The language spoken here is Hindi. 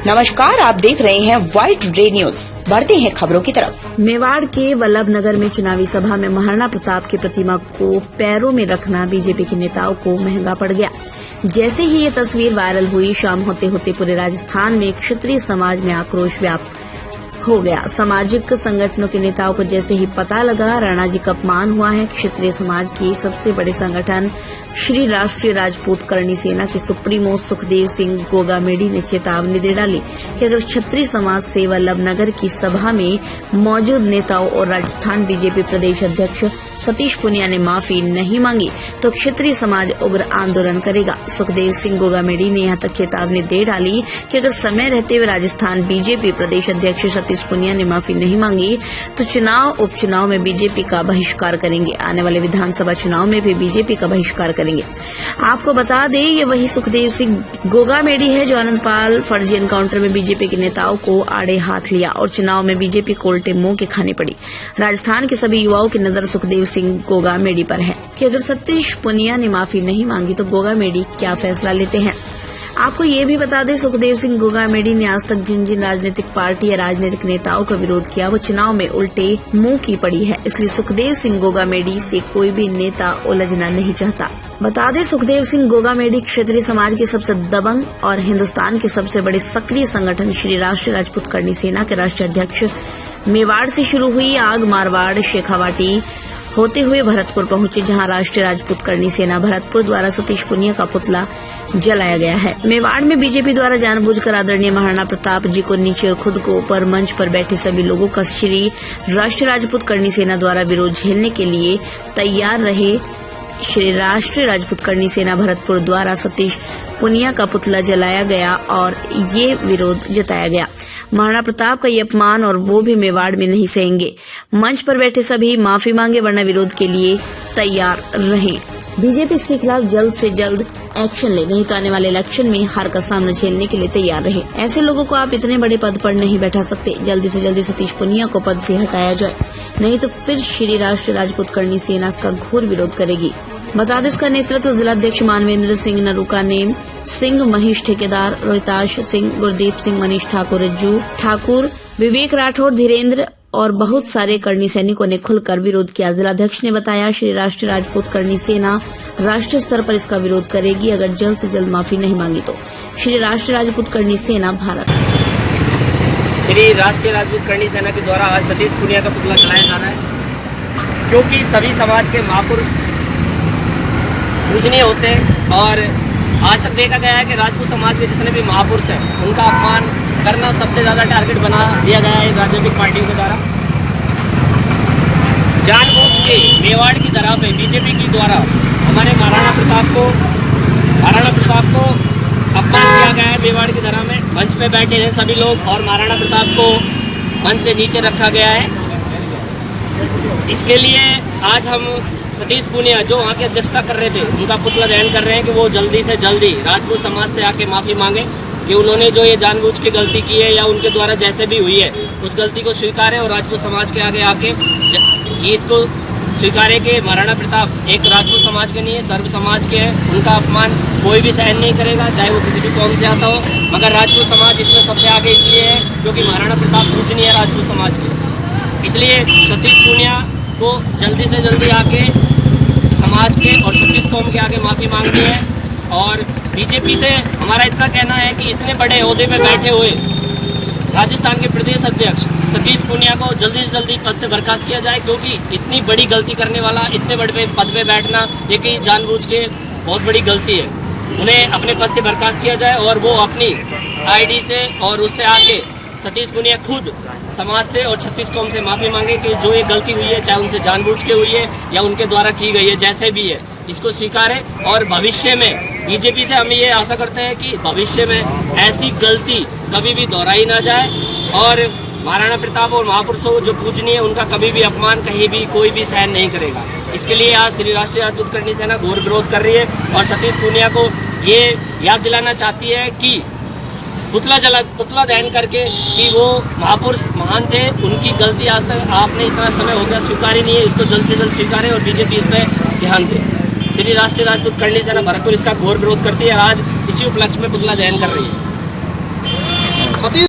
नमस्कार, आप देख रहे हैं व्हाइट रे न्यूज। बढ़ते हैं खबरों की तरफ। मेवाड़ के वल्लभनगर में चुनावी सभा में महाराणा प्रताप की प्रतिमा को पैरों में रखना बीजेपी के नेताओं को महंगा पड़ गया। जैसे ही ये तस्वीर वायरल हुई, शाम होते होते पूरे राजस्थान में क्षत्रिय समाज में आक्रोश व्याप्त हो गया। सामाजिक संगठनों के नेताओं को जैसे ही पता लगा राणा जी का अपमान हुआ है, क्षत्रिय समाज के सबसे बड़े संगठन श्री राष्ट्रीय राजपूत करणी सेना के सुप्रीमो सुखदेव सिंह गोगामेडी ने चेतावनी दे डाली कि अगर क्षत्रिय समाज से वल्लभनगर की सभा में मौजूद नेताओं और राजस्थान बीजेपी प्रदेश अध्यक्ष सतीश पूनिया ने माफी नहीं मांगी तो क्षत्रिय समाज उग्र आंदोलन करेगा। सुखदेव सिंह गोगामेडी ने यहां तक चेतावनी दे डाली कि अगर समय रहते हुए राजस्थान बीजेपी प्रदेश अध्यक्ष सतीश पूनिया ने माफी नहीं मांगी तो चुनाव उपचुनाव में बीजेपी का बहिष्कार करेंगे। आने वाले विधानसभा चुनाव में भी बीजेपी का बहिष्कार करेंगे। आपको बता दें, ये वही सुखदेव सिंह गोगामेडी है जो आनंदपाल फर्जी एनकाउंटर में बीजेपी के नेताओं को आड़े हाथ लिया और चुनाव में बीजेपी को उल्टे मुंह के खाने पड़ी। राजस्थान के सभी युवाओं की नजर सुखदेव सिंह गोगामेडी पर है कि अगर सतीश पूनिया ने माफी नहीं मांगी तो गोगामेडी क्या फैसला लेते हैं। आपको ये भी बता दें, सुखदेव सिंह गोगामेडी ने आज तक जिन जिन राजनीतिक पार्टी या राजनीतिक नेताओं का विरोध किया वो चुनाव में उल्टे मुंह की पड़ी है। इसलिए सुखदेव सिंह गोगामेडी से कोई भी नेता उलझना नहीं चाहता। बता दें, सुखदेव सिंह गोगामेडी क्षत्रिय समाज के सबसे दबंग और हिंदुस्तान के सबसे बड़े सक्रिय संगठन श्री राष्ट्रीय राजपूत करणी सेना के राष्ट्रीय अध्यक्ष। मेवाड़ से शुरू हुई आग मारवाड़ शेखावाटी होते हुए भरतपुर पहुंचे, जहां राष्ट्रीय राजपूत करणी सेना भरतपुर द्वारा सतीश पूनिया का पुतला जलाया गया है। मेवाड़ में बीजेपी द्वारा जानबूझकर आदरणीय महाराणा प्रताप जी को नीचे और खुद को ऊपर मंच पर बैठे सभी लोगों का श्री राष्ट्रीय राजपूत करणी सेना द्वारा विरोध झेलने के लिए तैयार रहे। श्री राष्ट्रीय राजपूत करणी सेना भरतपुर द्वारा सतीश पूनिया का पुतला जलाया गया और ये विरोध जताया गया। महाराणा प्रताप का ये अपमान और वो भी मेवाड़ में नहीं सहेंगे। मंच पर बैठे सभी माफी मांगे वरना विरोध के लिए तैयार रहें। बीजेपी इसके खिलाफ जल्द से जल्द एक्शन ले, नहीं तो आने वाले इलेक्शन में हार का सामना झेलने के लिए तैयार रहे। ऐसे लोगों को आप इतने बड़े पद पर नहीं बैठा सकते। जल्दी से जल्दी सतीश पूनिया को पद से हटाया जाए, नहीं तो फिर श्री राष्ट्रीय राजपूत करणी सेना इसका घोर विरोध करेगी। बता दें, इसका नेतृत्व जिलाध्यक्ष मानवेंद्र सिंह नरूका नेम सिंह, महेश ठेकेदार, रोहिताश सिंह, गुरदीप सिंह, मनीष ठाकुर, रज्जू ठाकुर, विवेक राठौर, धीरेन्द्र और बहुत सारे करणी सैनिकों ने खुलकर विरोध किया। जिलाध्यक्ष ने बताया, श्री राष्ट्रीय राजपूत करणी सेना राष्ट्रीय स्तर पर इसका विरोध करेगी। अगर जल्द से जल्द माफी नहीं मांगी तो श्री राष्ट्रीय राजपूत करणी सेना भारत। श्री राष्ट्रीय राजपूत करणी सेना के द्वारा आज सतीश पूनिया का पुतला जलाया जा रहा है, क्योंकि सभी समाज के महापुरुष पूजनीय होते हैं और आज तक देखा गया है कि राजपूत समाज के जितने भी महापुरुष हैं उनका अपमान करना सबसे ज़्यादा टारगेट बना दिया गया है राजनीतिक पार्टियों के द्वारा। जानबूझ के मेवाड़ की तरह पे बीजेपी की द्वारा हमारे महाराणा प्रताप को अपमान किया गया है। मेवाड़ की तरह में मंच पे बैठे हैं सभी लोग और महाराणा प्रताप को मंच से नीचे रखा गया है। इसके लिए आज हम सतीश पूनिया जो वहाँ की अध्यक्षता कर रहे थे उनका पुतला दहन कर रहे हैं कि वो जल्दी से जल्दी राजपूत समाज से आके माफ़ी मांगे कि उन्होंने जो ये जानबूझ के गलती की है या उनके द्वारा जैसे भी हुई है उस गलती को स्वीकारें और राजपूत समाज के आगे आके ये इसको स्वीकारे कि महाराणा प्रताप एक राजपूत समाज के नहीं है, सर्व समाज के हैं। उनका अपमान कोई भी सहन नहीं करेगा, चाहे वो किसी भी कौम से आता हो, मगर राजपूत समाज इसमें सबसे आगे इसलिए है क्योंकि महाराणा प्रताप पूजनीय है राजपूत समाज के। इसलिए सतीश पूनिया को जल्दी से जल्दी आके समाज के और छत्तीस कौम के आगे माफ़ी मांगनी है। और बीजेपी से हमारा इतना कहना है कि इतने बड़े ओहदे पे बैठे हुए राजस्थान के प्रदेश अध्यक्ष सतीश पूनिया को जल्दी से जल्दी पद से बर्खास्त किया जाए, क्योंकि इतनी बड़ी गलती करने वाला इतने बड़े पद पे बैठना ये कि जानबूझ के बहुत बड़ी गलती है। उन्हें अपने पद से बर्खास्त किया जाए और वो अपनी आईडी से और उससे आके सतीश पूनिया खुद समाज से और छत्तीस कौम से माफ़ी मांगे कि जो ये गलती हुई है, चाहे उनसे जानबूझ के हुई है या उनके द्वारा की गई है, जैसे भी है इसको स्वीकारें। और भविष्य में बीजेपी से हम ये आशा करते हैं कि भविष्य में ऐसी गलती कभी भी दोहराई ना जाए और महाराणा प्रताप और महापुरुषों जो पूजनीय उनका कभी भी अपमान कहीं भी कोई भी सहन नहीं करेगा। इसके लिए आज श्री राष्ट्रीय राजपूत करणी सेना घोर विरोध कर रही है और सतीश पूनिया को ये याद दिलाना चाहती है कि पुतला दहन करके कि वो महापुरुष महान थे, उनकी गलती आज तक आपने इतना समय हो गया स्वीकार ही नहीं है। इसको जल्द से जल्द स्वीकारें और बीजेपी इस पर ध्यान दे। श्री राष्ट्रीय राजपूत करणी सेना भरतपुर इसका घोर विरोध करती है और आज इसी उपलक्ष्य में पुतला दहन कर रही है।